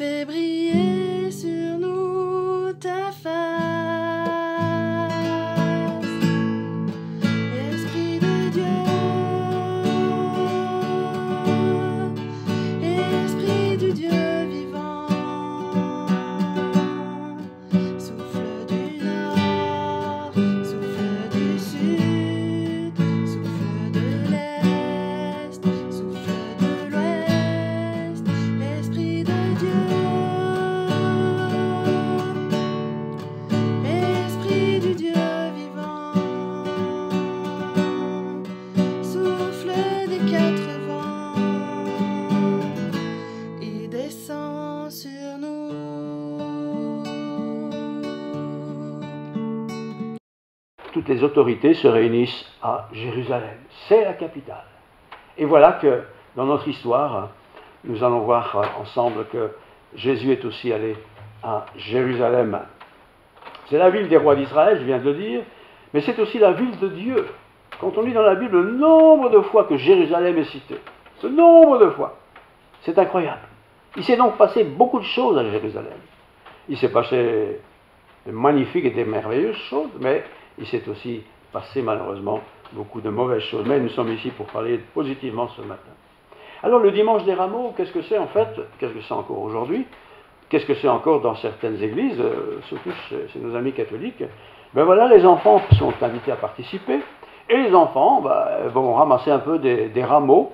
Fais briller sur nous ta face. Esprit de Dieu, Esprit du Dieu vivant, souffle du nord, souffle du sud, souffle de l'est, souffle de l'ouest, Esprit de Dieu, Esprit du Dieu vivant, souffle des quatre vents et descend sur nous. Toutes les autorités se réunissent à Jérusalem. C'est la capitale. Et voilà que dans notre histoire, nous allons voir ensemble que Jésus est aussi allé à Jérusalem. C'est la ville des rois d'Israël, je viens de le dire, mais c'est aussi la ville de Dieu. Quand on lit dans la Bible le nombre de fois que Jérusalem est cité, ce nombre de fois, c'est incroyable. Il s'est donc passé beaucoup de choses à Jérusalem. Il s'est passé de magnifiques et de merveilleuses choses, mais il s'est aussi passé malheureusement beaucoup de mauvaises choses. Mais nous sommes ici pour parler positivement ce matin. Alors le dimanche des rameaux, qu'est-ce que c'est en fait? Qu'est-ce que c'est encore aujourd'hui? Qu'est-ce que c'est encore dans certaines églises, surtout chez nos amis catholiques? Ben voilà, les enfants sont invités à participer, et les enfants vont ramasser un peu des rameaux,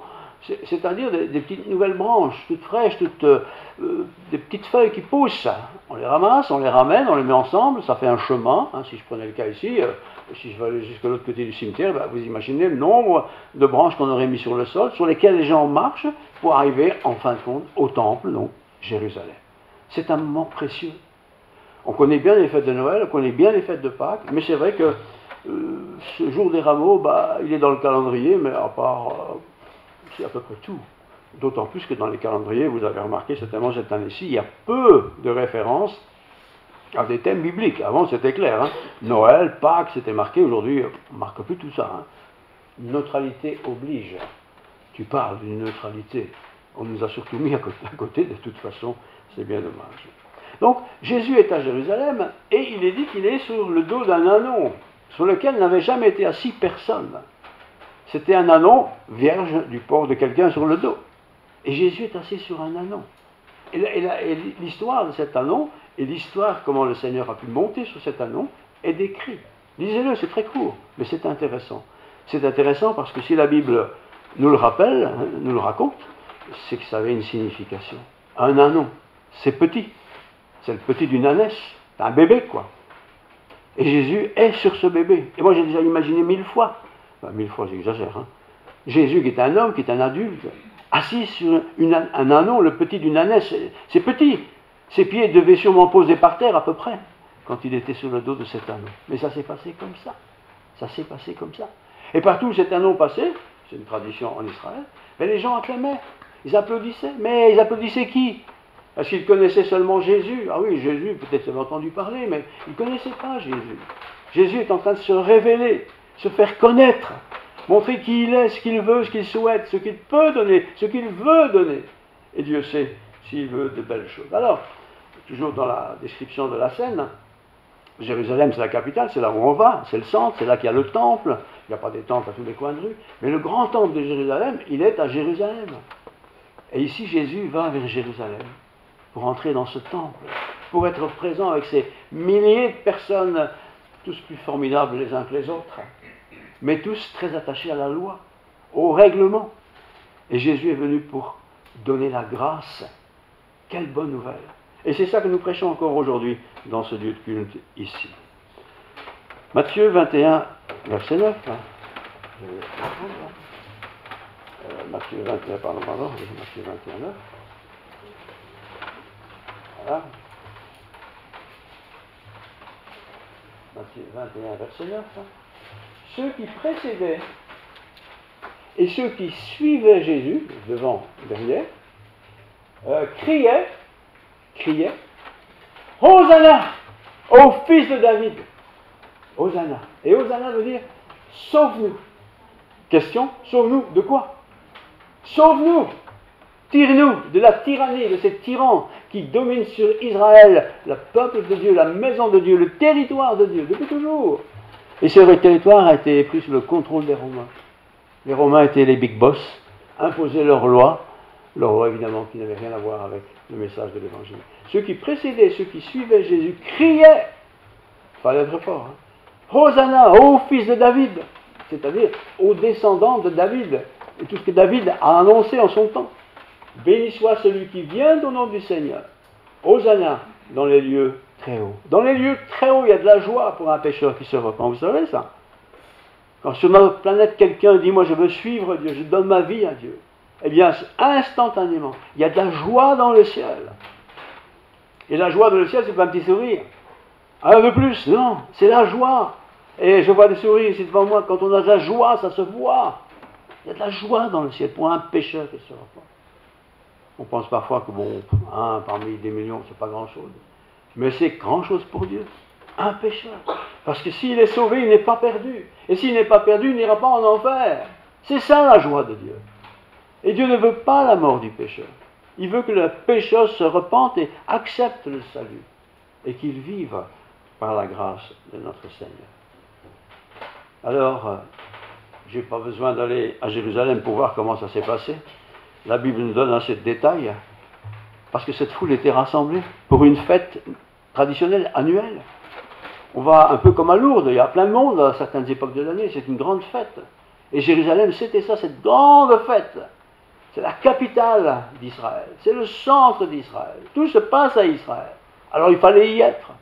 c'est-à-dire des petites nouvelles branches, toutes fraîches, des petites feuilles qui poussent. On les ramasse, on les ramène, on les met ensemble, ça fait un chemin. Si je prenais le cas ici, si je vais aller jusqu'à l'autre côté du cimetière, vous imaginez le nombre de branches qu'on aurait mis sur le sol, sur lesquelles les gens marchent pour arriver, en fin de compte, au temple, donc Jérusalem. C'est un moment précieux. On connaît bien les fêtes de Noël, on connaît bien les fêtes de Pâques, mais c'est vrai que ce jour des rameaux, il est dans le calendrier, mais à part, c'est à peu près tout. D'autant plus que dans les calendriers, vous avez remarqué certainement cette année-ci, il y a peu de références à des thèmes bibliques. Avant, c'était clair. Noël, Pâques, c'était marqué. Aujourd'hui, on ne marque plus tout ça. Neutralité oblige. Tu parles d'une neutralité. On nous a surtout mis à côté, de toute façon, c'est bien dommage. Donc, Jésus est à Jérusalem, et il est dit qu'il est sur le dos d'un ânon, sur lequel n'avait jamais été assis personne. C'était un ânon vierge du port de quelqu'un sur le dos. Et Jésus est assis sur un ânon. Et l'histoire de cet ânon, et l'histoire comment le Seigneur a pu monter sur cet ânon, est décrite. Lisez-le, c'est très court, mais c'est intéressant. C'est intéressant parce que si la Bible nous le rappelle, nous le raconte, c'est que ça avait une signification. Un ânon, c'est petit. C'est le petit d'une ânesse, un bébé, quoi. Et Jésus est sur ce bébé. Et moi, j'ai déjà imaginé 1000 fois, 1000 fois, j'exagère, Jésus qui est un homme, qui est un adulte, assis sur un ânon, le petit d'une ânesse, c'est petit. Ses pieds devaient sûrement poser par terre à peu près, quand il était sur le dos de cet ânon. Mais ça s'est passé comme ça. Ça s'est passé comme ça. Et partout où cet ânon passait, c'est une tradition en Israël, mais les gens acclamaient, ils applaudissaient. Mais ils applaudissaient qui? Parce qu'ils connaissaient seulement Jésus. Ah oui, Jésus, peut-être ils avaient entendu parler, mais ils ne connaissaient pas Jésus. Jésus est en train de se révéler, se faire connaître, montrer qui il est, ce qu'il veut, ce qu'il souhaite, ce qu'il peut donner, ce qu'il veut donner. Et Dieu sait s'il veut de belles choses. Alors, toujours dans la description de la scène, Jérusalem c'est la capitale, c'est là où on va, c'est le centre, c'est là qu'il y a le temple. Il n'y a pas des temples à tous les coins de rue, mais le grand temple de Jérusalem, il est à Jérusalem. Et ici, Jésus va vers Jérusalem pour entrer dans ce temple, pour être présent avec ces milliers de personnes, tous plus formidables les uns que les autres, mais tous très attachés à la loi, au règlement. Et Jésus est venu pour donner la grâce. Quelle bonne nouvelle! Et c'est ça que nous prêchons encore aujourd'hui dans ce lieu de culte ici. Matthieu 21, verset 9. Matthieu 21, Matthieu 21, 9. Voilà. Matthieu 21, verset 9. Ceux qui précédaient et ceux qui suivaient Jésus, devant, derrière, criaient, Hosanna au fils de David. Hosanna. Et Hosanna veut dire sauve-nous. Question, sauve-nous de quoi? Sauve-nous. Tire-nous de la tyrannie, de ces tyrans qui domine sur Israël, le peuple de Dieu, la maison de Dieu, le territoire de Dieu, depuis toujours. Et ce territoire a été pris sous le contrôle des Romains. Les Romains étaient les big boss, imposaient leurs lois évidemment qui n'avaient rien à voir avec le message de l'Évangile. Ceux qui précédaient, ceux qui suivaient Jésus criaient, il fallait être fort, Hosanna, ô fils de David, c'est-à-dire aux descendants de David, et tout ce que David a annoncé en son temps. Béni soit celui qui vient au nom du Seigneur. Hosanna dans les lieux très hauts. Dans les lieux très hauts, il y a de la joie pour un pécheur qui se repent. Vous savez ça? Quand sur notre planète, quelqu'un dit, moi je veux suivre Dieu, je donne ma vie à Dieu, eh bien, instantanément, il y a de la joie dans le ciel. Et la joie dans le ciel, c'est pas un petit sourire. Un peu plus, non, c'est la joie. Et je vois des sourires ici devant moi, quand on a de la joie, ça se voit. Il y a de la joie dans le ciel pour un pécheur qui se repent. On pense parfois que, bon, un parmi des millions, c'est pas grand-chose. Mais c'est grand-chose pour Dieu. Un pécheur. Parce que s'il est sauvé, il n'est pas perdu. Et s'il n'est pas perdu, il n'ira pas en enfer. C'est ça la joie de Dieu. Et Dieu ne veut pas la mort du pécheur. Il veut que le pécheur se repente et accepte le salut. Et qu'il vive par la grâce de notre Seigneur. Alors, je n'ai pas besoin d'aller à Jérusalem pour voir comment ça s'est passé. La Bible nous donne assez de détails. Parce que cette foule était rassemblée pour une fête traditionnelle, annuelle. On va un peu comme à Lourdes, il y a plein de monde à certaines époques de l'année, c'est une grande fête. Et Jérusalem, c'était ça, cette grande fête. C'est la capitale d'Israël, c'est le centre d'Israël. Tout se passe à Israël. Alors il fallait y être.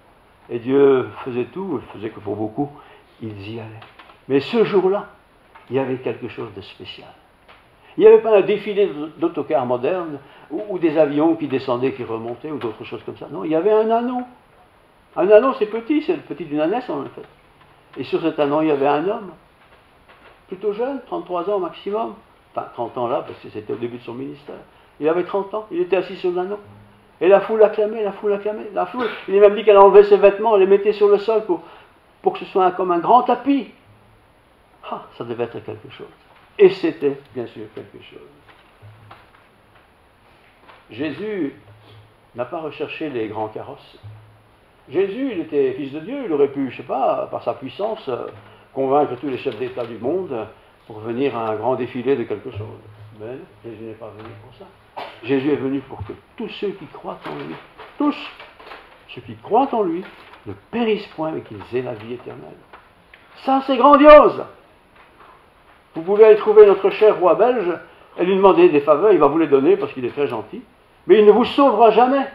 Et Dieu faisait tout, il faisait que pour beaucoup, ils y allaient. Mais ce jour-là, il y avait quelque chose de spécial. Il n'y avait pas un défilé d'autocars modernes, ou des avions qui descendaient, qui remontaient, ou d'autres choses comme ça. Non, il y avait un anneau. Un anneau, c'est petit, c'est le petit d'une ânesse en fait. Et sur cet anneau, il y avait un homme, plutôt jeune, 33 ans au maximum. Enfin, 30 ans là, parce que c'était au début de son ministère. Il avait 30 ans, il était assis sur l'anneau. Et la foule acclamait, la foule acclamait. La foule, il est même dit qu'elle enlevait ses vêtements, elle les mettait sur le sol pour que ce soit comme un grand tapis. Ah, ça devait être quelque chose. Et c'était, bien sûr, quelque chose. Jésus n'a pas recherché les grands carrosses. Jésus, il était fils de Dieu, il aurait pu, je ne sais pas, par sa puissance, convaincre tous les chefs d'État du monde pour venir à un grand défilé de quelque chose. Mais Jésus n'est pas venu pour ça. Jésus est venu pour que tous ceux qui croient en lui, tous ceux qui croient en lui, ne périssent point, mais qu'ils aient la vie éternelle. Ça, c'est grandiose. Vous pouvez aller trouver notre cher roi belge et lui demander des faveurs, il va vous les donner parce qu'il est très gentil, mais il ne vous sauvera jamais.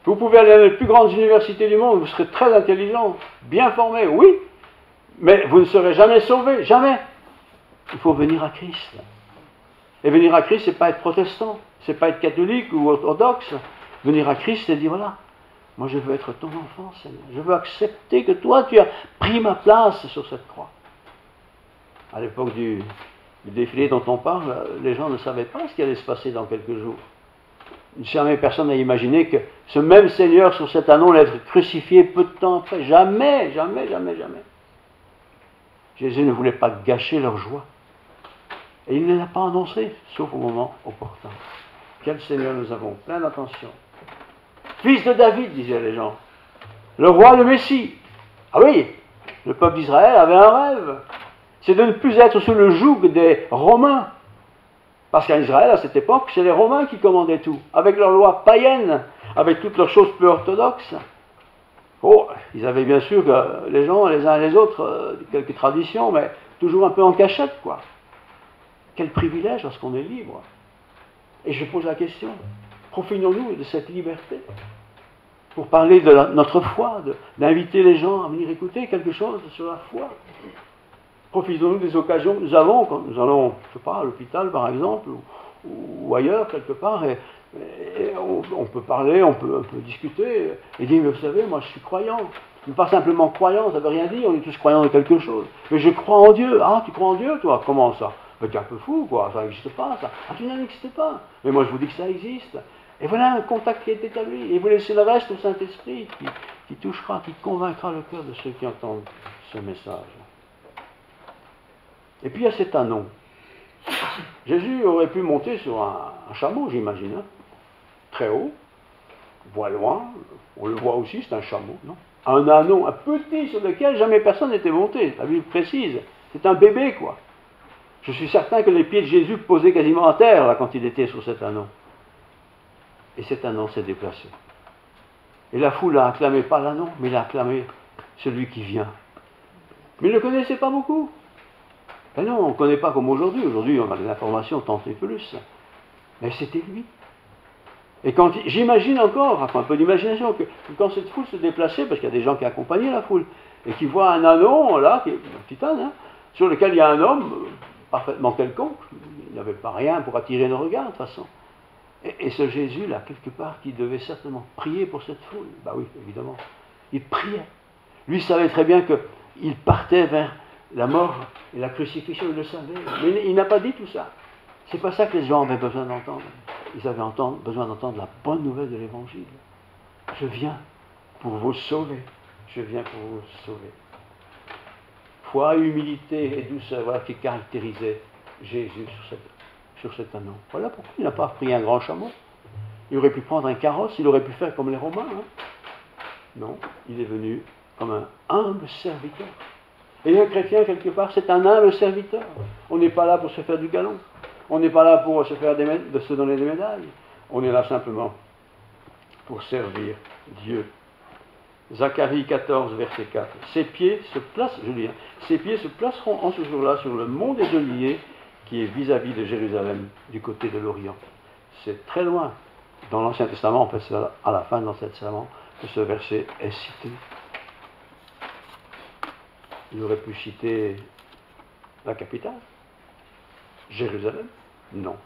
Vous pouvez aller dans les plus grandes universités du monde, vous serez très intelligent, bien formé, oui, mais vous ne serez jamais sauvé, jamais. Il faut venir à Christ. Et venir à Christ, ce n'est pas être protestant, ce n'est pas être catholique ou orthodoxe. Venir à Christ, c'est dire, voilà, moi je veux être ton enfant, Seigneur. Je veux accepter que toi, tu as pris ma place sur cette croix. À l'époque du défilé dont on parle, les gens ne savaient pas ce qui allait se passer dans quelques jours. Jamais personne n'a imaginé que ce même Seigneur sur cet anneau allait être crucifié peu de temps après. Jamais, jamais, jamais, jamais. Jésus ne voulait pas gâcher leur joie. Et il ne l'a pas annoncé, sauf au moment opportun. Quel Seigneur nous avons, plein d'attention. Fils de David, disaient les gens. Le roi, le Messie. Ah oui, le peuple d'Israël avait un rêve. C'est de ne plus être sous le joug des Romains. Parce qu'en Israël, à cette époque, c'est les Romains qui commandaient tout, avec leurs lois païennes, avec toutes leurs choses plus orthodoxes. Oh, ils avaient bien sûr, les gens, les uns et les autres, quelques traditions, mais toujours un peu en cachette, quoi. Quel privilège lorsqu'on est libre. Et je pose la question, profitons-nous de cette liberté pour parler de notre foi, d'inviter les gens à venir écouter quelque chose sur la foi. Profitons-nous des occasions que nous avons, quand nous allons, je ne sais pas, à l'hôpital par exemple, ou ailleurs quelque part, et on peut parler, on peut discuter, et dire, mais vous savez, moi je suis croyant. Mais pas simplement croyant, ça ne veut rien dire, on est tous croyants de quelque chose. Mais je crois en Dieu. Ah, tu crois en Dieu, toi? Comment ça? Mais tu es un peu fou, quoi, ça n'existe pas, ça. Ah, tu n'existes pas. Mais moi je vous dis que ça existe. Et voilà un contact qui est établi. Et vous laissez le reste au Saint-Esprit qui touchera, qui convaincra le cœur de ceux qui entendent ce message. Et puis il y a cet anneau. Jésus aurait pu monter sur un chameau, j'imagine. Hein. très haut, on voit loin, on le voit aussi, c'est un chameau, non? Un anon, un petit sur lequel jamais personne n'était monté, la Bible précise, c'est un bébé, quoi. Je suis certain que les pieds de Jésus posaient quasiment à terre, là, quand il était sur cet anon. Et cet anon s'est déplacé. Et la foule n'a acclamé pas l'anon, mais il a acclamé celui qui vient. Mais il ne le connaissait pas beaucoup. Ben non, on ne connaît pas comme aujourd'hui. Aujourd'hui, on a des informations tant et plus. Mais c'était lui. Et quand j'imagine encore, enfin un peu d'imagination, que quand cette foule se déplaçait, parce qu'il y a des gens qui accompagnaient la foule, et qui voient un anon, là, qui est un petit âne, hein, sur lequel il y a un homme parfaitement quelconque, il n'avait pas rien pour attirer nos regards, de toute façon. Et ce Jésus-là, quelque part, qui devait certainement prier pour cette foule, bah oui, évidemment, il priait. Lui savait très bien qu'il partait vers la mort et la crucifixion, il le savait. Mais il n'a pas dit tout ça. C'est pas ça que les gens avaient besoin d'entendre. Ils avaient besoin d'entendre la bonne nouvelle de l'Évangile. Je viens pour vous sauver. Je viens pour vous sauver. Foi, humilité et douceur, voilà qui caractérisait Jésus sur cet anon. Voilà pourquoi il n'a pas pris un grand chameau. Il aurait pu prendre un carrosse, il aurait pu faire comme les Romains. Hein. Non, il est venu comme un humble serviteur. Et un chrétien, quelque part, c'est un humble serviteur. On n'est pas là pour se faire du galon. On n'est pas là pour se donner des médailles. On est là simplement pour servir Dieu. Zacharie 14, verset 4. Ses pieds se placent, je lis, ses pieds se placeront en ce jour-là sur le mont des Oliviers qui est vis-à-vis de Jérusalem, du côté de l'Orient. C'est très loin. Dans l'Ancien Testament, en fait, c'est à la fin de l'Ancien Testament que ce verset est cité. Il aurait pu citer la capitale, Jérusalem. Non.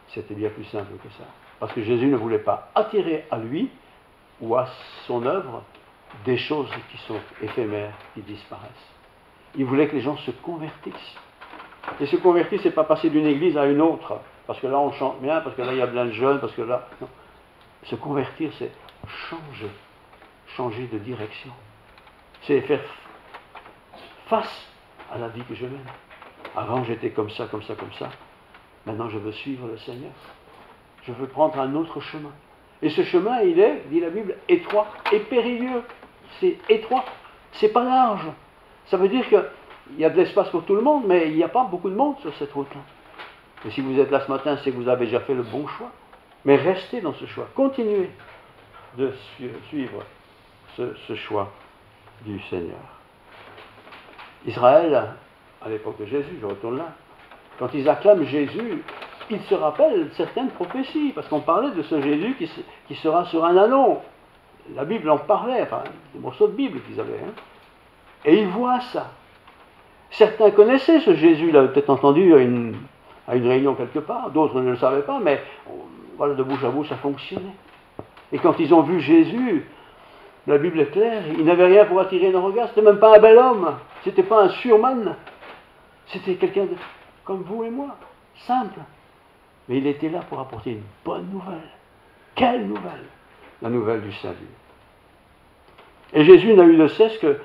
C'était bien plus simple que ça. Parce que Jésus ne voulait pas attirer à lui ou à son œuvre des choses qui sont éphémères, qui disparaissent. Il voulait que les gens se convertissent. Et se convertir, c'est pas passer d'une église à une autre, parce que là on chante bien, parce que là il y a plein de jeunes, parce que là... Non. Se convertir, c'est changer de direction. C'est faire face à la vie que je mène. Avant j'étais comme ça, comme ça, comme ça. Maintenant je veux suivre le Seigneur. Je veux prendre un autre chemin. Et ce chemin, il est, dit la Bible, étroit et périlleux. C'est étroit, c'est pas large. Ça veut dire qu'il y a de l'espace pour tout le monde, mais il n'y a pas beaucoup de monde sur cette route-là. Et si vous êtes là ce matin, c'est que vous avez déjà fait le bon choix. Mais restez dans ce choix. Continuez de suivre ce choix du Seigneur. Israël, à l'époque de Jésus, je retourne là, quand ils acclament Jésus, ils se rappellent certaines prophéties, parce qu'on parlait de ce Jésus qui sera sur un anon. La Bible en parlait, enfin, des morceaux de Bible qu'ils avaient. Hein. Et ils voient ça. Certains connaissaient ce Jésus, l'avaient peut-être entendu à une réunion quelque part, d'autres ne le savaient pas, mais voilà, de bouche à bouche, ça fonctionnait. Et quand ils ont vu Jésus, la Bible est claire, il n'avait rien pour attirer nos regards, c'était même pas un bel homme, c'était pas un surman, c'était quelqu'un comme vous et moi, simple. Mais il était là pour apporter une bonne nouvelle. Quelle nouvelle? La nouvelle du salut. Et Jésus n'a eu de cesse que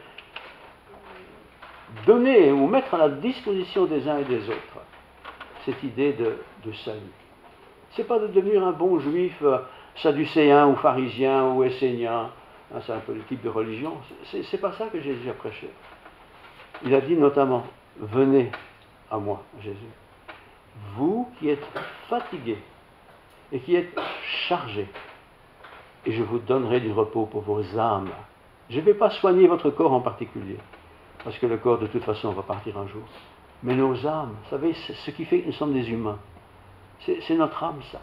donner ou mettre à la disposition des uns et des autres cette idée de salut. Ce n'est pas de devenir un bon juif sadducéen ou pharisien ou essénien, hein, c'est un peu le type de religion, c'est pas ça que Jésus a prêché. Il a dit notamment, venez à moi, Jésus, vous qui êtes fatigués et qui êtes chargés, et je vous donnerai du repos pour vos âmes. Je ne vais pas soigner votre corps en particulier, parce que le corps de toute façon va partir un jour. Mais nos âmes, vous savez, c'est ce qui fait que nous sommes des humains. C'est notre âme, ça.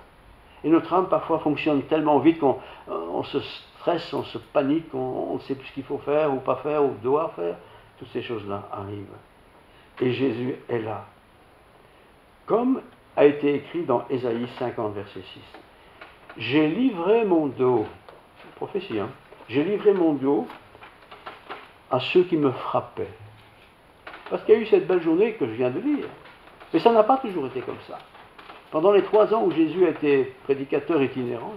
Et notre âme, parfois, fonctionne tellement vite qu'on se stresse, on se panique, on ne sait plus ce qu'il faut faire ou pas faire ou doit faire. Toutes ces choses-là arrivent. Et Jésus est là. Comme a été écrit dans Ésaïe 50, verset 6. J'ai livré mon dos, prophétie, hein, j'ai livré mon dos à ceux qui me frappaient. Parce qu'il y a eu cette belle journée que je viens de lire. Mais ça n'a pas toujours été comme ça. Pendant les 3 ans où Jésus a été prédicateur itinérant,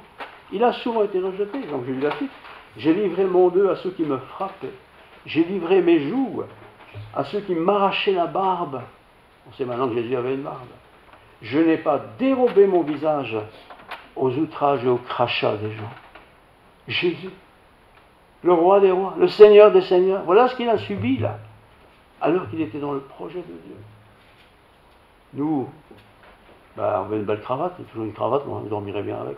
il a souvent été rejeté. Donc j'ai lu la suite. J'ai livré mon dos à ceux qui me frappaient. J'ai livré mes joues à ceux qui m'arrachaient la barbe. On sait maintenant que Jésus avait une barbe. Je n'ai pas dérobé mon visage aux outrages et aux crachats des gens. Jésus, le roi des rois, le Seigneur des seigneurs, voilà ce qu'il a subi là, alors qu'il était dans le projet de Dieu. Nous, on veut une belle cravate, toujours une cravate, on dormirait bien avec.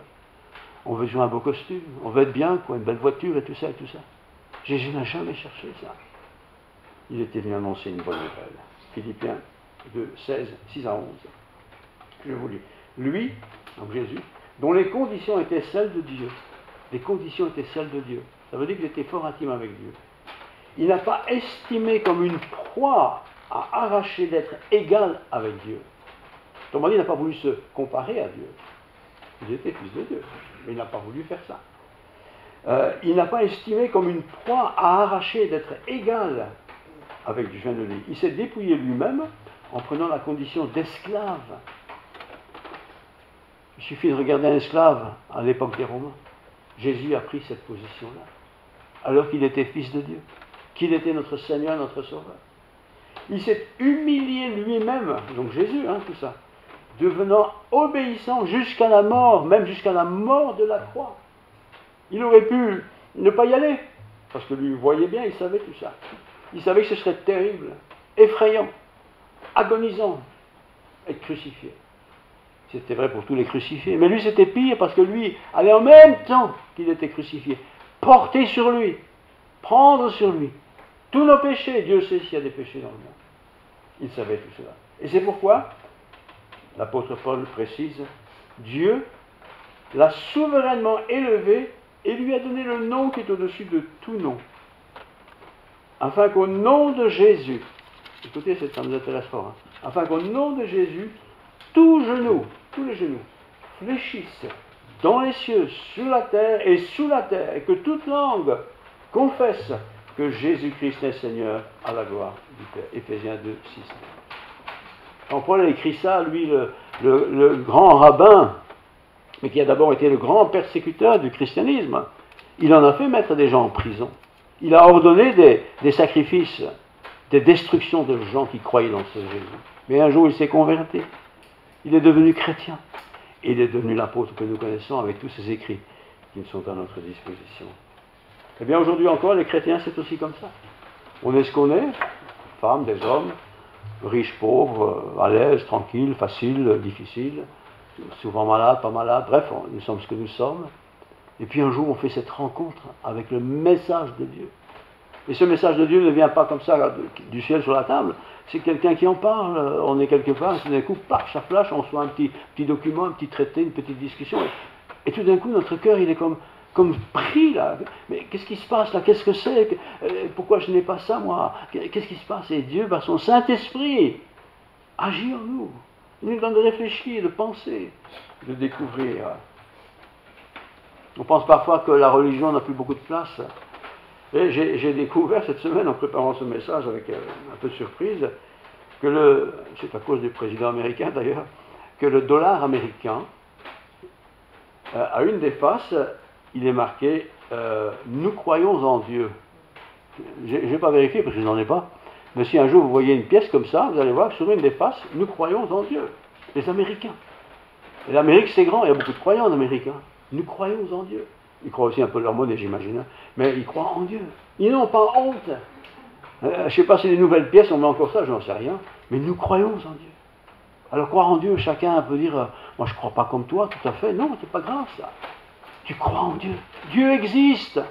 On veut jouer un beau costume, on veut être bien, quoi, une belle voiture et tout ça et tout ça. Jésus n'a jamais cherché ça. Il était venu annoncer une bonne nouvelle. Philippiens 2, 16, 6 à 11. Je vous lis. Lui, donc Jésus, dont les conditions étaient celles de Dieu. Les conditions étaient celles de Dieu. Ça veut dire qu'il était fort intime avec Dieu. Il n'a pas estimé comme une proie à arracher d'être égal avec Dieu. Autrement dit, il n'a pas voulu se comparer à Dieu. Il était fils de Dieu, mais il n'a pas voulu faire ça. Il n'a pas estimé comme une proie à arracher d'être égal avec Dieu. Je viens de le dire. Il s'est dépouillé lui-même en prenant la condition d'esclave. Il suffit de regarder un esclave à l'époque des Romains. Jésus a pris cette position-là, alors qu'il était fils de Dieu, qu'il était notre Seigneur, notre Sauveur. Il s'est humilié lui-même, donc Jésus, tout ça, devenant obéissant jusqu'à la mort, même jusqu'à la mort de la croix. Il aurait pu ne pas y aller, parce que lui voyait bien, il savait tout ça. Il savait que ce serait terrible, effrayant, agonisant, être crucifié. C'était vrai pour tous les crucifiés. Mais lui, c'était pire, parce que lui allait en même temps qu'il était crucifié, porter sur lui, prendre sur lui tous nos péchés. Dieu sait s'il y a des péchés dans le monde. Il savait tout cela. Et c'est pourquoi l'apôtre Paul précise, Dieu l'a souverainement élevé et lui a donné le nom qui est au-dessus de tout nom. Afin qu'au nom de Jésus, écoutez, ça nous intéresse fort, afin qu'au nom de Jésus, tous les genoux, fléchissent dans les cieux, sur la terre et sous la terre, et que toute langue confesse que Jésus-Christ est Seigneur à la gloire du Père. Éphésiens 2, 6. Quand Paul a écrit ça, lui, le grand rabbin, mais qui a d'abord été le grand persécuteur du christianisme, il en a fait mettre des gens en prison. Il a ordonné des sacrifices, des destructions de gens qui croyaient dans ce Jésus. Mais un jour, il s'est converti. Il est devenu chrétien. Et il est devenu l'apôtre que nous connaissons avec tous ses écrits qui sont à notre disposition. Eh bien, aujourd'hui encore, les chrétiens, c'est aussi comme ça. On est ce qu'on est, femmes, des hommes, riches, pauvres, à l'aise, tranquilles, faciles, difficiles, souvent malades, pas malades, bref, nous sommes ce que nous sommes. Et puis un jour, on fait cette rencontre avec le message de Dieu. Et ce message de Dieu ne vient pas comme ça du ciel sur la table, c'est quelqu'un qui en parle. On est quelque part, et tout d'un coup, paf, ça flash, on reçoit un petit document, un petit traité, une petite discussion. Et tout d'un coup, notre cœur, il est comme pris là. Mais qu'est-ce qui se passe là? Qu'est-ce que c'est? Pourquoi je n'ai pas ça, moi? Qu'est-ce qui se passe? Et Dieu, par son Saint-Esprit, agit en nous. Il nous donne de réfléchir, de penser, de découvrir. On pense parfois que la religion n'a plus beaucoup de place. Et j'ai découvert cette semaine, en préparant ce message avec un peu de surprise, que c'est à cause du président américain d'ailleurs, que le dollar américain, à une des faces, il est marqué « Nous croyons en Dieu ». Je n'ai pas vérifié parce que je n'en ai pas, mais si un jour vous voyez une pièce comme ça, vous allez voir que sur une des faces, « Nous croyons en Dieu ». Les Américains. Et l'Amérique, c'est grand, il y a beaucoup de croyants en Amérique. Nous croyons en Dieu. Ils croient aussi un peu leur monnaie, j'imagine, mais ils croient en Dieu. Ils n'ont pas honte. Je ne sais pas si les nouvelles pièces, on met encore ça, je n'en sais rien, mais nous croyons en Dieu. Alors croire en Dieu, chacun peut dire, moi je ne crois pas comme toi, tout à fait. Non, c'est pas grave ça. Tu crois en Dieu. Dieu existe.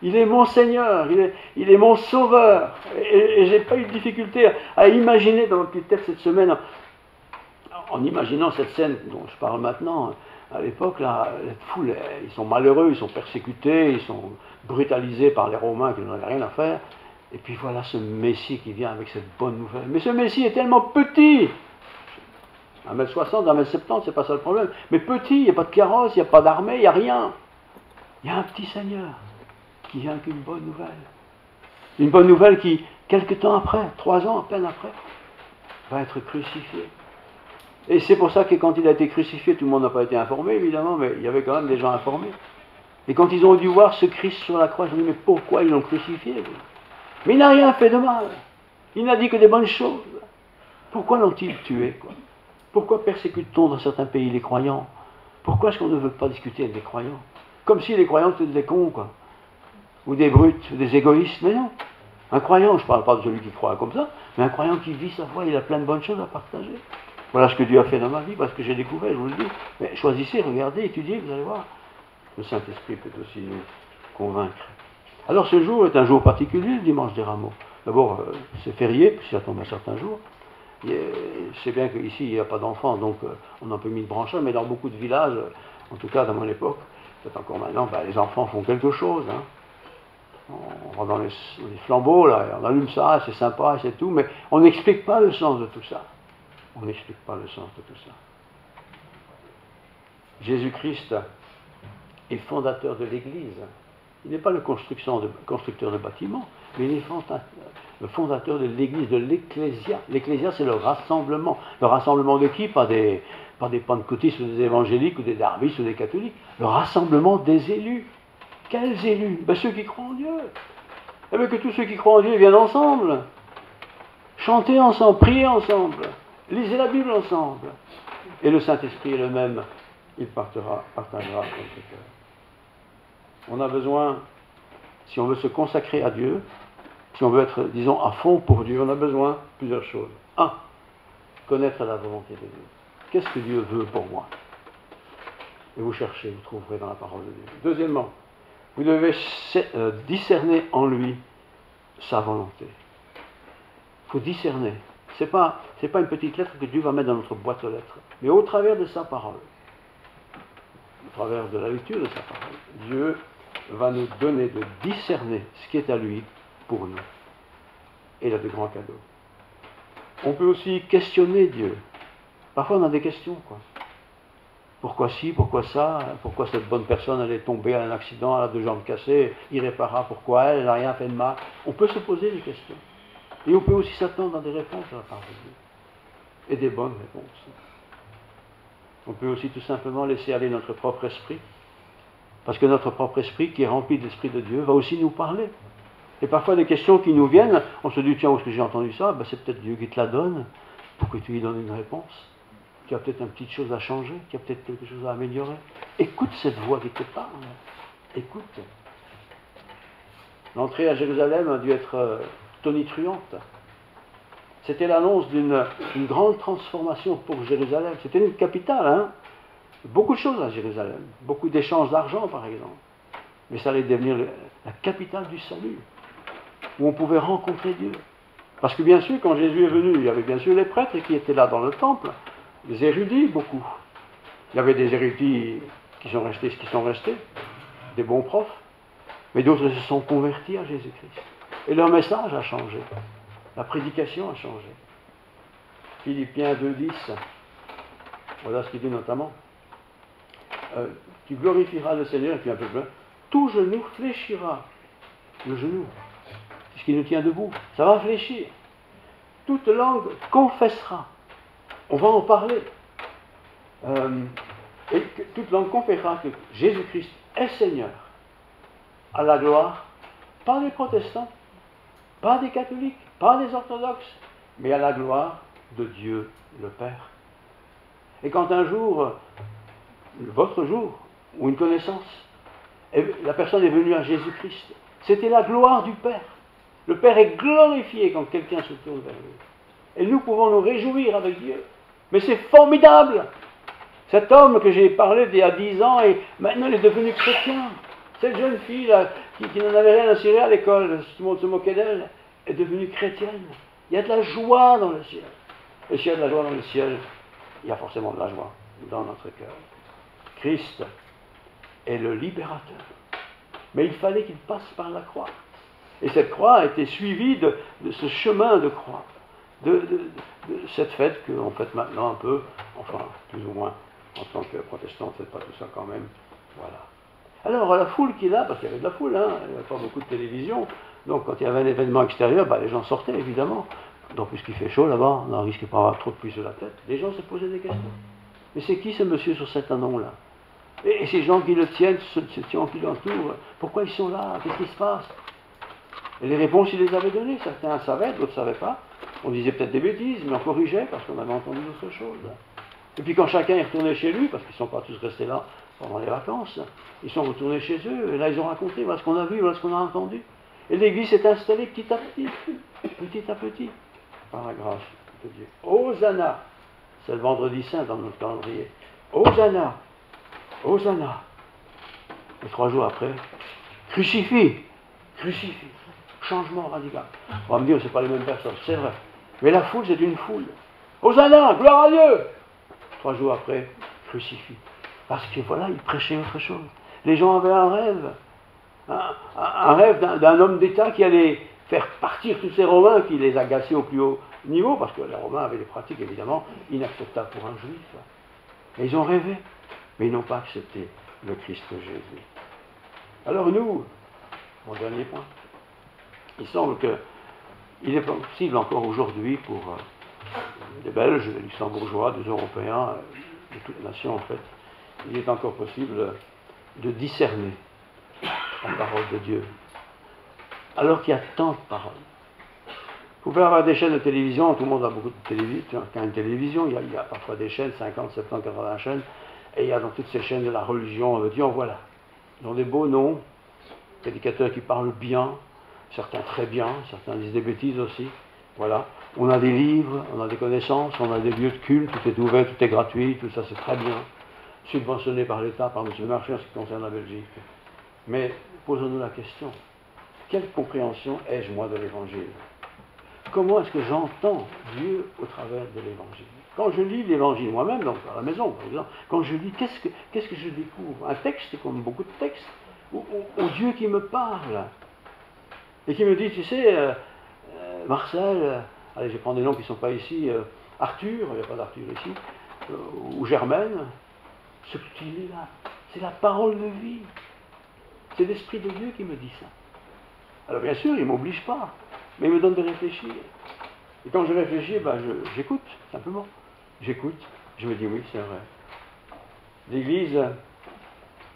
Il est mon Seigneur, il est mon Sauveur. Et je n'ai pas eu de difficulté à imaginer dans le petit texte cette semaine, en imaginant cette scène dont je parle maintenant. À l'époque, là, la foule, ils sont malheureux, ils sont persécutés, ils sont brutalisés par les Romains qui n'en avaient rien à faire. Et puis voilà ce Messie qui vient avec cette bonne nouvelle. Mais ce Messie est tellement petit. 1m60, 1m70, c'est pas ça le problème. Mais petit, il n'y a pas de carrosse, il n'y a pas d'armée, il n'y a rien. Il y a un petit Seigneur qui vient avec une bonne nouvelle. Une bonne nouvelle qui, quelque temps après, 3 ans à peine après, va être crucifié. Et c'est pour ça que quand il a été crucifié, tout le monde n'a pas été informé, évidemment, mais il y avait quand même des gens informés. Et quand ils ont dû voir ce Christ sur la croix, ils ont dit, mais pourquoi ils l'ont crucifié? Mais il n'a rien fait de mal. Il n'a dit que des bonnes choses. Pourquoi l'ont-ils tué, quoi? Pourquoi persécute-t-on dans certains pays les croyants? Pourquoi est-ce qu'on ne veut pas discuter avec des croyants? Comme si les croyants étaient des cons, quoi. Ou des brutes, ou des égoïstes. Mais non. Un croyant, je ne parle pas de celui qui croit comme ça, mais un croyant qui vit sa foi, il a plein de bonnes choses à partager. Voilà ce que Dieu a fait dans ma vie, parce que j'ai découvert, je vous le dis. Mais choisissez, regardez, étudiez, vous allez voir. Le Saint-Esprit peut aussi nous convaincre. Alors ce jour est un jour particulier, le dimanche des Rameaux. D'abord, c'est férié, puis ça tombe un certain jour. C'est bien qu'ici, il n'y a pas d'enfants, donc on a un peu mis de branchage, mais dans beaucoup de villages, en tout cas dans mon époque, peut-être encore maintenant, les enfants font quelque chose. Hein. On va dans les flambeaux, là, on allume ça, c'est sympa, c'est tout, mais on n'explique pas le sens de tout ça. On n'explique pas le sens de tout ça. Jésus-Christ est fondateur de l'Église. Il n'est pas le constructeur de bâtiments, mais il est le fondateur de l'Église, de l'Ecclésia. L'Ecclésia, c'est le rassemblement. Le rassemblement de qui? Pas des pentecôtistes ou des évangéliques ou des darwistes ou des catholiques. Le rassemblement des élus. Quels élus? Ceux qui croient en Dieu. Eh bien, que tous ceux qui croient en Dieu viennent ensemble. Chanter ensemble, prier ensemble. Lisez la Bible ensemble. Et le Saint-Esprit est le même. Il partagera notre cœur. On a besoin, si on veut se consacrer à Dieu, si on veut être, disons, à fond pour Dieu, on a besoin de plusieurs choses. 1. Connaître la volonté de Dieu. Qu'est-ce que Dieu veut pour moi? Et vous cherchez, vous trouverez dans la parole de Dieu. Deuxièmement, vous devez discerner en lui sa volonté. Il faut discerner. Ce n'est pas une petite lettre que Dieu va mettre dans notre boîte aux lettres, mais au travers de sa parole, au travers de la lecture de sa parole, Dieu va nous donner de discerner ce qui est à lui pour nous. Et il a de grands cadeaux. On peut aussi questionner Dieu. Parfois on a des questions, quoi. Pourquoi ci, pourquoi ça? Pourquoi cette bonne personne elle est tombée à un accident, elle a 2 jambes cassées, irréparable, pourquoi elle n'a rien fait de mal? On peut se poser des questions. Et on peut aussi s'attendre à des réponses de la part de Dieu. Et des bonnes réponses. On peut aussi tout simplement laisser aller notre propre esprit. Parce que notre propre esprit, qui est rempli de l'Esprit de Dieu, va aussi nous parler. Et parfois des questions qui nous viennent, on se dit, tiens, où est-ce que j'ai entendu ça? C'est peut-être Dieu qui te la donne, pour que tu lui donnes une réponse. Qu'il y a peut-être une petite chose à changer, qu'il y a peut-être quelque chose à améliorer. Écoute cette voix qui te parle. Écoute. L'entrée à Jérusalem a dû être tonitruante. C'était l'annonce d'une grande transformation pour Jérusalem. C'était une capitale, hein. Beaucoup de choses à Jérusalem. Beaucoup d'échanges d'argent, par exemple. Mais ça allait devenir la capitale du salut, où on pouvait rencontrer Dieu. Parce que bien sûr, quand Jésus est venu, il y avait bien sûr les prêtres qui étaient là dans le temple, des érudits, beaucoup. Il y avait des érudits qui sont restés ce qu'ils sont restés, des bons profs, mais d'autres se sont convertis à Jésus-Christ. Et leur message a changé. La prédication a changé. Philippiens 2,10, voilà ce qu'il dit notamment. Tu glorifieras le Seigneur, et puis un peu plus, tout genou fléchira. Le genou, c'est ce qui nous tient debout. Ça va fléchir. Toute langue confessera. On va en parler. Et que toute langue confessera que Jésus-Christ est Seigneur. À la gloire, pas des protestants, pas des catholiques, pas des orthodoxes, mais à la gloire de Dieu le Père. Et quand un jour, votre jour, ou une connaissance, la personne est venue à Jésus-Christ, c'était la gloire du Père. Le Père est glorifié quand quelqu'un se tourne vers lui. Et nous pouvons nous réjouir avec Dieu. Mais c'est formidable! Cet homme que j'ai parlé d'il y a 10 ans, et maintenant il est devenu chrétien. Cette jeune fille là, qui n'en avait rien à cirer à l'école, tout le monde se moquait d'elle, est devenue chrétienne. Il y a de la joie dans le ciel. Et s'il y a de la joie dans le ciel, il y a forcément de la joie dans notre cœur. Christ est le libérateur. Mais il fallait qu'il passe par la croix. Et cette croix a été suivie de ce chemin de croix, de cette fête qu'on fête maintenant un peu, enfin, plus ou moins, en tant que protestant, on ne fait pas tout ça quand même. Voilà. Alors, la foule qui est là, parce qu'il y avait de la foule, hein, il n'y avait pas beaucoup de télévision, donc quand il y avait un événement extérieur, les gens sortaient évidemment. Donc, puisqu'il fait chaud là-bas, on n'en risque pas d'avoir trop de pluie sur la tête. Les gens se posaient des questions. Mais c'est qui ce monsieur sur cet anon-là? Et ces gens qui le tiennent, ces gens qui l'entourent, pourquoi ils sont là? Qu'est-ce qui se passe? Et les réponses, il les avait données. Certains savaient, d'autres ne savaient pas. On disait peut-être des bêtises, mais on corrigeait parce qu'on avait entendu d'autres choses. Et puis quand chacun est retourné chez lui, parce qu'ils ne sont pas tous restés là pendant les vacances, ils sont retournés chez eux, et là ils ont raconté, voilà ce qu'on a vu, voilà ce qu'on a entendu. Et l'Église s'est installée petit à petit, par la grâce de Dieu. Hosanna, c'est le vendredi saint dans notre calendrier. Hosanna, Hosanna. Et 3 jours après, crucifie. Changement radical. On va me dire, c'est pas les mêmes personnes, c'est vrai. Mais la foule, c'est une foule. Hosanna, gloire à Dieu. 3 jours après, crucifie. Parce que voilà, il prêchait autre chose. Les gens avaient un rêve. Un rêve d'un homme d'État qui allait faire partir tous ces Romains qui les agaçaient au plus haut niveau, parce que les Romains avaient des pratiques évidemment inacceptables pour un juif. Et ils ont rêvé, mais ils n'ont pas accepté le Christ Jésus. Alors nous, mon dernier point, il semble qu'il est possible encore aujourd'hui pour les Belges, les Luxembourgeois, les Européens, de toutes les nations en fait, il est encore possible de discerner la parole de Dieu, alors qu'il y a tant de paroles. Vous pouvez avoir des chaînes de télévision, tout le monde a beaucoup de télévision, quand une télévision, il y a parfois des chaînes, 50, 70, 80 chaînes, et il y a dans toutes ces chaînes de la religion, Dieu, voilà. Ils ont des beaux noms, prédicateurs qui parlent bien, certains très bien, certains disent des bêtises aussi, voilà. On a des livres, on a des connaissances, on a des lieux de culte, tout est ouvert, tout est gratuit, tout ça c'est très bien, subventionné par l'État, par M. Marchand en ce qui concerne la Belgique. Mais posons-nous la question, quelle compréhension ai-je moi de l'Évangile? Comment est-ce que j'entends Dieu au travers de l'Évangile? Quand je lis l'Évangile moi-même, donc à la maison par exemple, quand je lis, qu'est-ce que je découvre? Un texte, comme beaucoup de textes, ou Dieu qui me parle, et qui me dit, tu sais, Marcel, allez, je vais prendre des noms qui ne sont pas ici, Arthur, il n'y a pas d'Arthur ici, ou Germaine, ce que tu lis là, c'est la parole de vie. C'est l'Esprit de Dieu qui me dit ça. Alors bien sûr, il ne m'oblige pas, mais il me donne de réfléchir. Et quand je réfléchis, j'écoute, simplement. J'écoute, je me dis oui, c'est vrai. L'Église,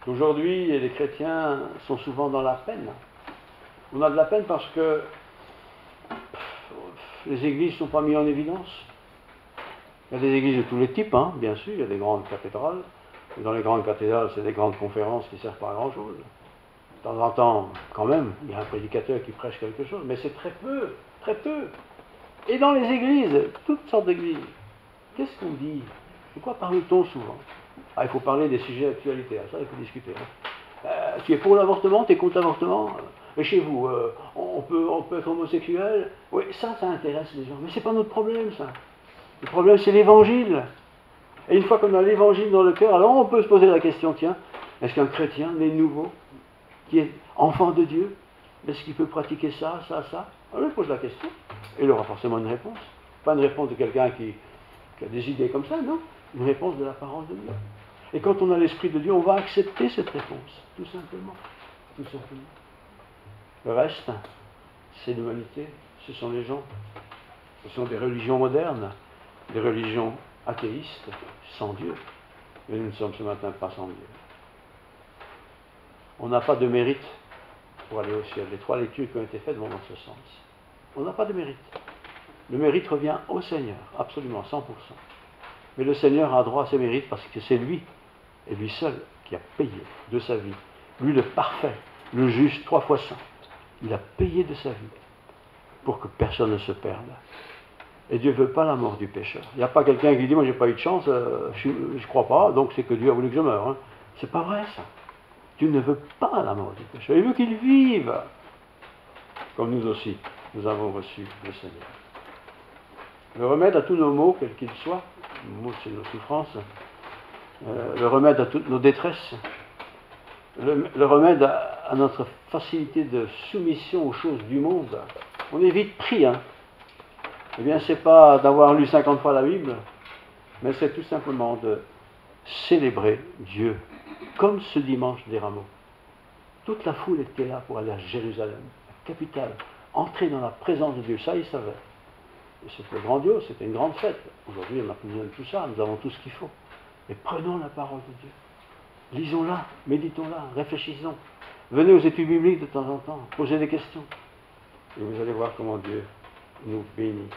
aujourd'hui, et les chrétiens sont souvent dans la peine. On a de la peine parce que les églises ne sont pas mises en évidence. Il y a des églises de tous les types, hein, bien sûr, il y a des grandes cathédrales. Et dans les grandes cathédrales, c'est des grandes conférences qui ne servent pas à grand-chose. De temps en temps, quand même, il y a un prédicateur qui prêche quelque chose, mais c'est très peu, très peu. Et dans les églises, toutes sortes d'églises, qu'est-ce qu'on dit? De quoi parle-t-on souvent? Il faut parler des sujets d'actualité, ça il faut discuter. Hein. Tu es pour l'avortement, tu es contre l'avortement? Et chez vous, on peut être homosexuel? Oui, ça intéresse les gens, mais ce n'est pas notre problème, ça. Le problème, c'est l'évangile. Et une fois qu'on a l'évangile dans le cœur, alors on peut se poser la question, tiens, est-ce qu'un chrétien né de nouveau, qui est enfant de Dieu, est-ce qu'il peut pratiquer ça? Alors il pose la question, et il aura forcément une réponse. Pas une réponse de quelqu'un qui a des idées comme ça, non. Une réponse de la parole de Dieu. Et quand on a l'Esprit de Dieu, on va accepter cette réponse, tout simplement. Tout simplement. Le reste, c'est l'humanité, ce sont les gens. Ce sont des religions modernes, des religions athéistes, sans Dieu. Mais nous ne sommes ce matin pas sans Dieu. On n'a pas de mérite pour aller au ciel. Les 3 lectures qui ont été faites vont dans ce sens. On n'a pas de mérite. Le mérite revient au Seigneur, absolument, 100%. Mais le Seigneur a droit à ses mérites parce que c'est lui, et lui seul, qui a payé de sa vie. Lui le parfait, le juste, 3 fois saint. Il a payé de sa vie pour que personne ne se perde. Et Dieu ne veut pas la mort du pécheur. Il n'y a pas quelqu'un qui dit, moi j'ai pas eu de chance, je ne crois pas, donc c'est que Dieu a voulu que je meure. Hein. C'est pas vrai ça. Dieu ne veut pas la mort du pécheur. Il veut qu'il vive. Comme nous aussi, nous avons reçu le Seigneur. Le remède à tous nos maux, quels qu'ils soient, les maux c'est nos souffrances, le remède à toutes nos détresses, le remède à notre facilité de soumission aux choses du monde. On est vite pris, hein. Eh bien, c'est pas d'avoir lu 50 fois la Bible, mais c'est tout simplement de célébrer Dieu, comme ce dimanche des Rameaux. Toute la foule était là pour aller à Jérusalem, la capitale, entrer dans la présence de Dieu. Ça, ils savaient. Et c'était grandiose, c'était une grande fête. Aujourd'hui, on n'a plus besoin de tout ça, nous avons tout ce qu'il faut. Mais prenons la parole de Dieu. Lisons-la, méditons-la, réfléchissons. Venez aux études bibliques de temps en temps, posez des questions. Et vous allez voir comment Dieu nous bénit.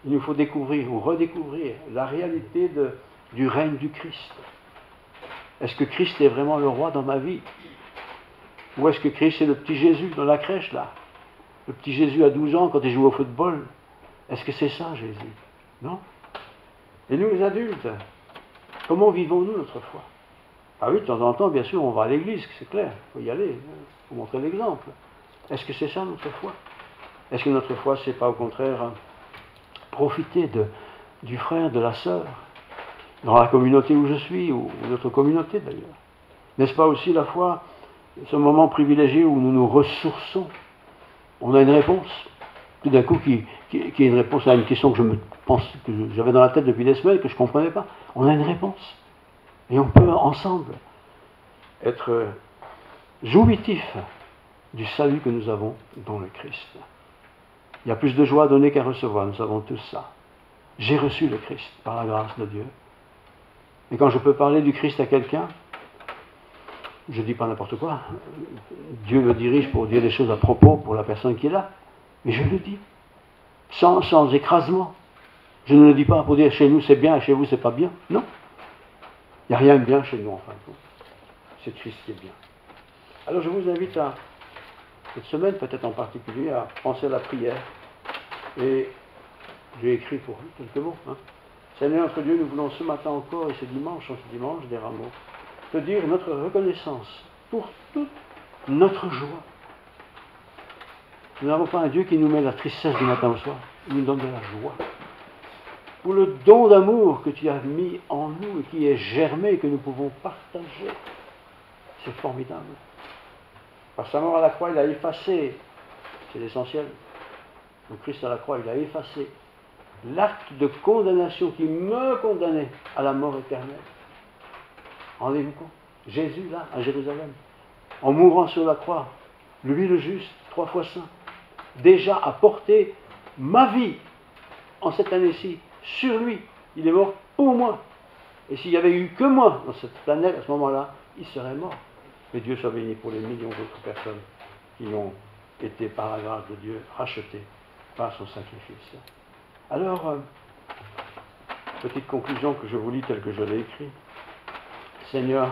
Il nous faut découvrir ou redécouvrir la réalité du règne du Christ? Est-ce que Christ est vraiment le roi dans ma vie? Ou est-ce que Christ est le petit Jésus dans la crèche là? Le petit Jésus à 12 ans quand il joue au football? Est-ce que c'est ça Jésus? Non? Et nous les adultes, comment vivons-nous notre foi? Ah oui, de temps en temps, bien sûr, on va à l'église, c'est clair, il faut y aller, il faut montrer l'exemple. Est-ce que c'est ça notre foi? Est-ce que notre foi, c'est pas au contraire profiter du frère, de la sœur, dans la communauté où je suis, ou notre communauté d'ailleurs? N'est-ce pas aussi la foi, ce moment privilégié où nous nous ressourçons? On a une réponse, tout d'un coup, qui est une réponse à une question que que j'avais dans la tête depuis des semaines, que je ne comprenais pas. On a une réponse. Et on peut ensemble être jouitifs du salut que nous avons dans le Christ. Il y a plus de joie à donner qu'à recevoir, nous savons tous ça. J'ai reçu le Christ par la grâce de Dieu. Et quand je peux parler du Christ à quelqu'un, je ne dis pas n'importe quoi. Dieu me dirige pour dire des choses à propos pour la personne qui est là. Mais je le dis, sans écrasement. Je ne le dis pas pour dire chez nous c'est bien et chez vous c'est pas bien. Non. Il n'y a rien de bien chez nous en fin de compte. C'est Christ qui est bien. Alors je vous invite à, cette semaine peut-être en particulier, à penser à la prière. Et j'ai écrit pour quelques mots. Seigneur notre Dieu, nous voulons ce matin encore, et c'est dimanche, ce dimanche des rameaux, te dire notre reconnaissance pour toute notre joie. Nous n'avons pas un Dieu qui nous met la tristesse du matin au soir, il nous donne de la joie. Pour le don d'amour que tu as mis en nous et qui est germé et que nous pouvons partager. C'est formidable. Par sa mort à la croix, il a effacé, c'est l'essentiel, le Christ à la croix, il a effacé l'acte de condamnation qui me condamnait à la mort éternelle. Rendez-vous compte? Jésus, là, à Jérusalem, en mourant sur la croix, lui le juste, 3 fois saint, déjà a porté ma vie en cette année-ci sur lui. Il est mort pour moi. Et s'il n'y avait eu que moi dans cette planète, à ce moment-là, il serait mort. Mais Dieu soit béni pour les millions d'autres personnes qui ont été, par la grâce de Dieu, rachetées par son sacrifice. Alors, petite conclusion que je vous lis telle que je l'ai écrite. Seigneur,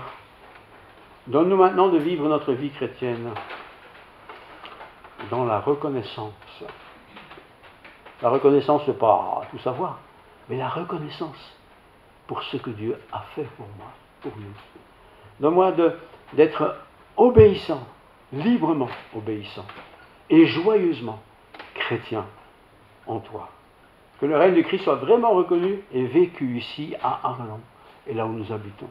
donne-nous maintenant de vivre notre vie chrétienne dans la reconnaissance. La reconnaissance, ce n'est pas tout savoir, mais la reconnaissance pour ce que Dieu a fait pour moi, pour nous. Donne-moi d'être obéissant, librement obéissant, et joyeusement chrétien en toi. Que le règne du Christ soit vraiment reconnu et vécu ici à Arlon, et là où nous habitons.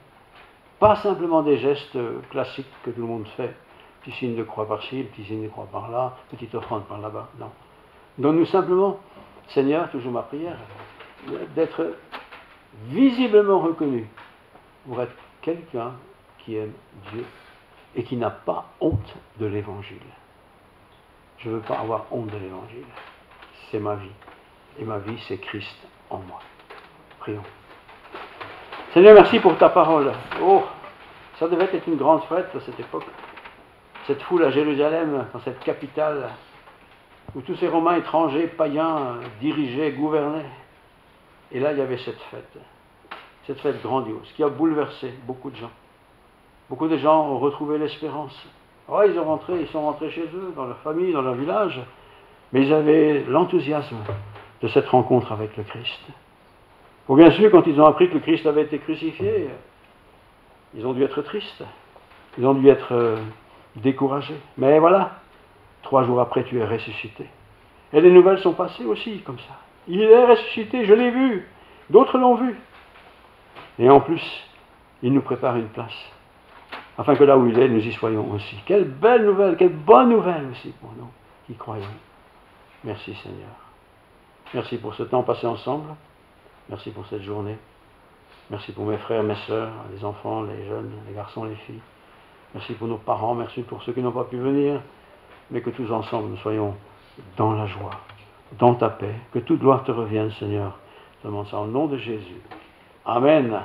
Pas simplement des gestes classiques que tout le monde fait, petit signe de croix par-ci, petit signe de croix par-là, petite offrande par là-bas, non. Donne-nous simplement, Seigneur, toujours ma prière, d'être visiblement reconnu pour être quelqu'un qui aime Dieu et qui n'a pas honte de l'Évangile. Je ne veux pas avoir honte de l'Évangile. C'est ma vie. Et ma vie, c'est Christ en moi. Prions. Seigneur, merci pour ta parole. Oh, ça devait être une grande fête à cette époque. Cette foule à Jérusalem, dans cette capitale, où tous ces Romains étrangers, païens, dirigeaient, gouvernaient. Et là, il y avait cette fête grandiose, qui a bouleversé beaucoup de gens. Beaucoup de gens ont retrouvé l'espérance. Oh, ils sont rentrés chez eux, dans leur famille, dans leur village, mais ils avaient l'enthousiasme de cette rencontre avec le Christ. Ou bien sûr, quand ils ont appris que le Christ avait été crucifié, ils ont dû être tristes, ils ont dû être découragés. Mais voilà, 3 jours après, tu es ressuscité. Et les nouvelles sont passées aussi comme ça. Il est ressuscité, je l'ai vu, d'autres l'ont vu. Et en plus, il nous prépare une place, afin que là où il est, nous y soyons aussi. Quelle belle nouvelle, quelle bonne nouvelle aussi pour nous qui croyons. Merci Seigneur. Merci pour ce temps passé ensemble. Merci pour cette journée. Merci pour mes frères, mes sœurs, les enfants, les jeunes, les garçons, les filles. Merci pour nos parents, merci pour ceux qui n'ont pas pu venir, mais que tous ensemble nous soyons dans la joie, dans ta paix. Que toute gloire te revienne, Seigneur. Je demande ça au nom de Jésus. Amen.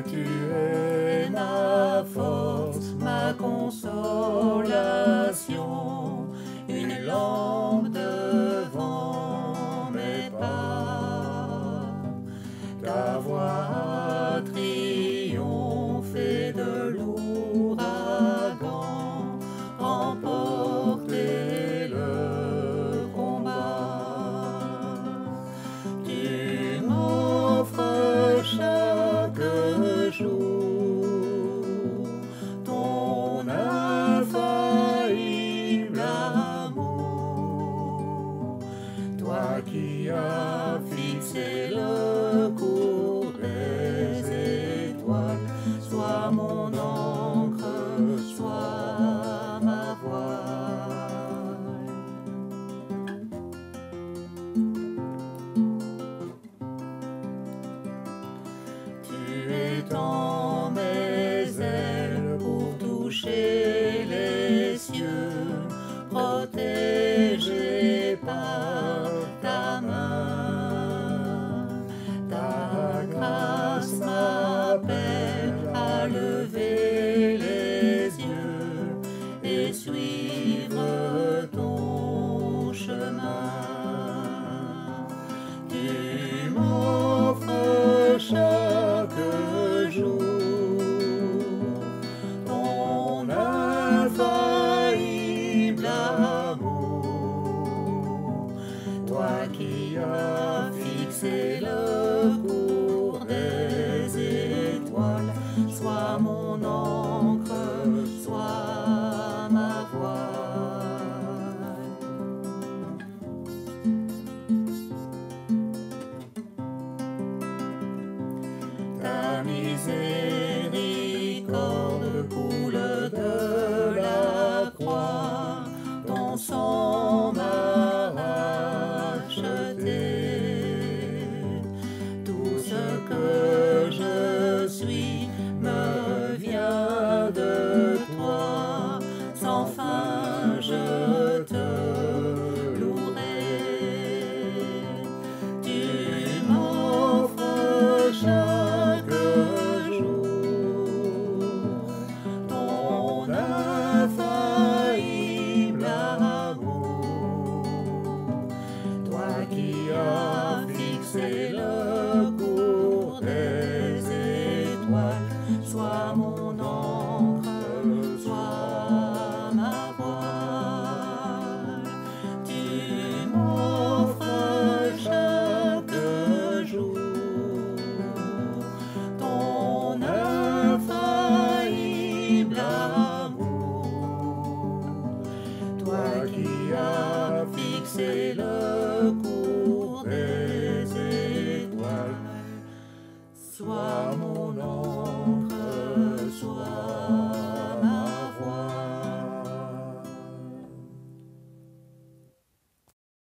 tu es ma force, ma consolation, une lampe devant mes pas. Ta voix a triomphé de l'ouragan, remporté le combat. Tu m'offres chaque jour ton infaillible amour, toi qui as fixé le cours des étoiles, sois mon encre, sois ma voile. Tu étends mes ailes pour toucher les cieux, protégé par ta main. Ta grâce m'appelle à lever les yeux et suivre ton chemin. Tu m'offres chaque jour ton infaillible amour, toi qui as fixé le cours des étoiles, sois mon encre, sois ma voile. Ta miséricorde coule de la croix, ton sang m'a racheté. Tout ce que je suis me vient de toi, sans fin je te louerai. Tu m'offres chaque jour ton infaillible amour, toi qui as fixé le cours des étoiles, sois mon encre, sois ma voile. Tu m'offres chaque jour ton infaillible amour, toi qui as fixé le cours des étoiles, sois mon ange.